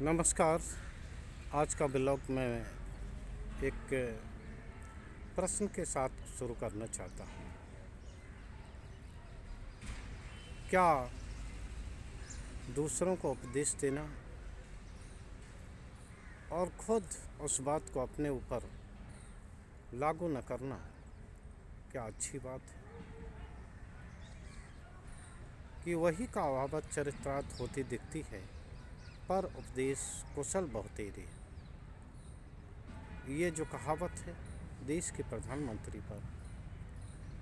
नमस्कार। आज का ब्लॉग मैं एक प्रश्न के साथ शुरू करना चाहता हूँ। क्या दूसरों को उपदेश देना और खुद उस बात को अपने ऊपर लागू न करना क्या अच्छी बात है? कि वही कहावत चरितार्थ होती दिखती है, पर उपदेश कुशल बहुतेरे। ये जो कहावत है देश के प्रधानमंत्री पर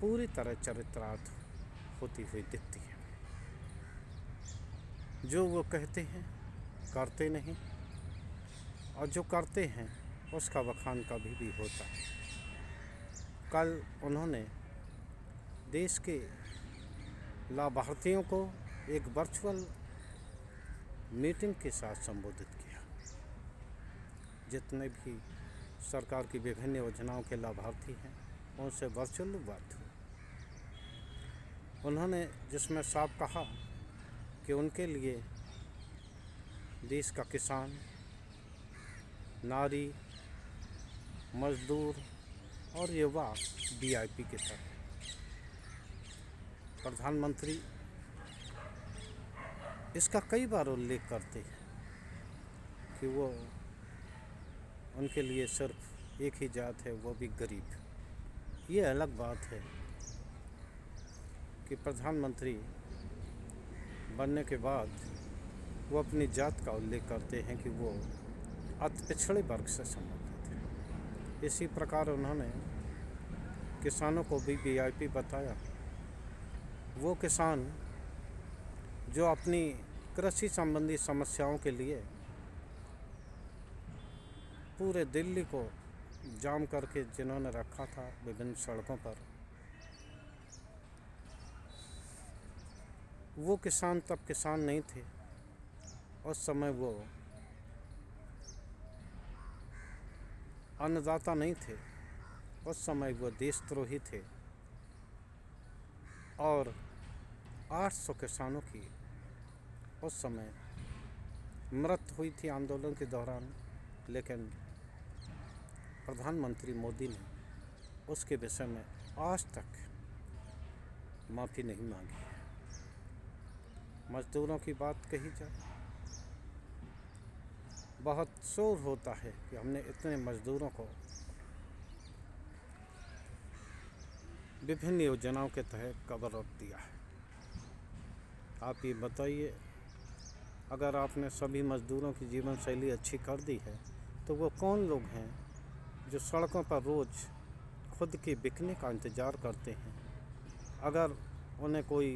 पूरी तरह चरितार्थ होती हुई दिखती है। जो वो कहते हैं करते नहीं, और जो करते हैं उसका बखान कभी भी होता है। कल उन्होंने देश के लाभार्थियों को एक वर्चुअल मीटिंग के साथ संबोधित किया। जितने भी सरकार की विभिन्न योजनाओं के लाभार्थी हैं उनसे वर्चुअल बात हुई। उन्होंने जिसमें साफ कहा कि उनके लिए देश का किसान, नारी, मजदूर और युवा वीआईपी की तरह। प्रधानमंत्री इसका कई बार उल्लेख करते हैं कि वो उनके लिए सिर्फ एक ही जात है, वो भी गरीब। ये अलग बात है कि प्रधानमंत्री बनने के बाद वो अपनी जात का उल्लेख करते हैं कि वो अति पिछड़े वर्ग से संबंधित है। इसी प्रकार उन्होंने किसानों को भी वीआईपी बताया। वो किसान जो अपनी कृषि संबंधी समस्याओं के लिए पूरे दिल्ली को जाम करके जिन्होंने रखा था विभिन्न सड़कों पर, वो किसान तब किसान नहीं थे। उस समय वो अन्नदाता नहीं थे, उस समय वो देशद्रोही थे। और 800 किसानों की उस समय मृत्यु हुई थी आंदोलन के दौरान, लेकिन प्रधानमंत्री मोदी ने उसके विषय में आज तक माफ़ी नहीं मांगी। मजदूरों की बात कही जाए, बहुत शोर होता है कि हमने इतने मजदूरों को विभिन्न योजनाओं के तहत कवर अप दिया है। आप ये बताइए, अगर आपने सभी मजदूरों की जीवन शैली अच्छी कर दी है तो वो कौन लोग हैं जो सड़कों पर रोज़ खुद के बिकने का इंतज़ार करते हैं? अगर उन्हें कोई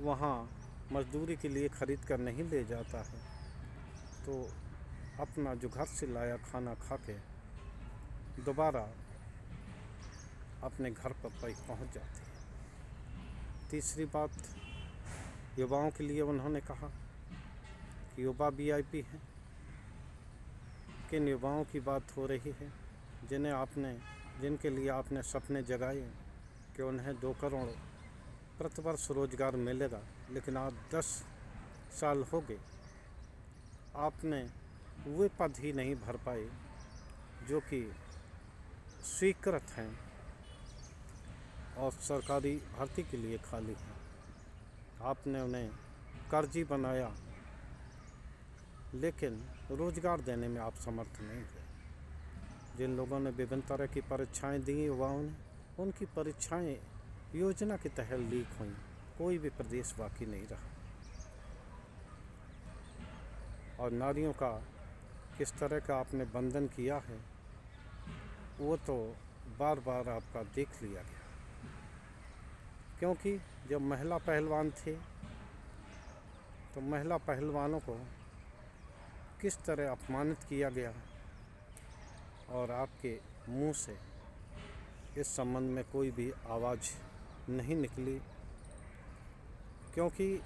वहाँ मजदूरी के लिए ख़रीद कर नहीं ले जाता है तो अपना जो घर से लाया खाना खा के दोबारा अपने घर पर पहुँच जाते हैं। तीसरी बात, युवाओं के लिए उन्होंने कहा कि युवा वीआईपी हैं। किन युवाओं की बात हो रही है जिनके लिए आपने सपने जगाए कि उन्हें 2 करोड़ प्रतिवर्ष रोजगार मिलेगा, लेकिन आज 10 साल हो गए, आपने वे पद ही नहीं भर पाए जो कि स्वीकृत हैं और सरकारी भर्ती के लिए खाली हैं। आपने उन्हें कर्जी बनाया, लेकिन रोज़गार देने में आप समर्थ नहीं थे। जिन लोगों ने विभिन्न तरह की परीक्षाएं दी युवाओं ने, उनकी परीक्षाएं योजना के तहत लीक हुई, कोई भी प्रदेश बाकी नहीं रहा। और नारियों का किस तरह का आपने बंधन किया है वो तो बार बार आपका देख लिया गया। क्योंकि जब महिला पहलवान थे तो महिला पहलवानों को किस तरह अपमानित किया गया, और आपके मुंह से इस संबंध में कोई भी आवाज़ नहीं निकली, क्योंकि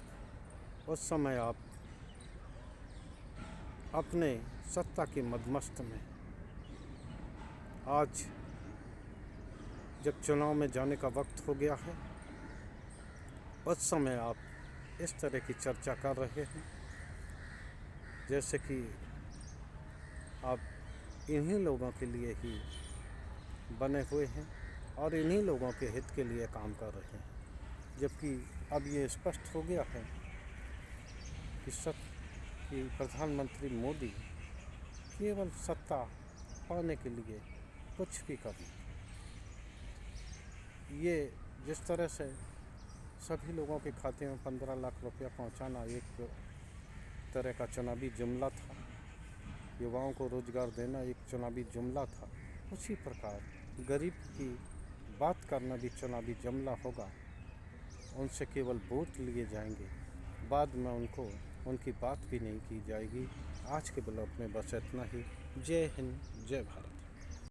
उस समय आप अपने सत्ता की मदमस्त में, आज जब चुनाव में जाने का वक्त हो गया है उस समय आप इस तरह की चर्चा कर रहे हैं जैसे कि आप इन्हीं लोगों के लिए ही बने हुए हैं और इन्हीं लोगों के हित के लिए काम कर रहे हैं, जबकि अब ये स्पष्ट हो गया है कि प्रधानमंत्री मोदी केवल सत्ता पाने के लिए कुछ भी कर लें। ये जिस तरह से सभी लोगों के खाते में 15 लाख रुपया पहुंचाना एक तरह का चुनावी जुमला था, युवाओं को रोजगार देना एक चुनावी जुमला था, उसी प्रकार गरीब की बात करना भी चुनावी जुमला होगा। उनसे केवल वोट लिए जाएंगे, बाद में उनकी बात भी नहीं की जाएगी। आज के ब्लॉग में बस इतना ही। जय हिंद, जय भारत।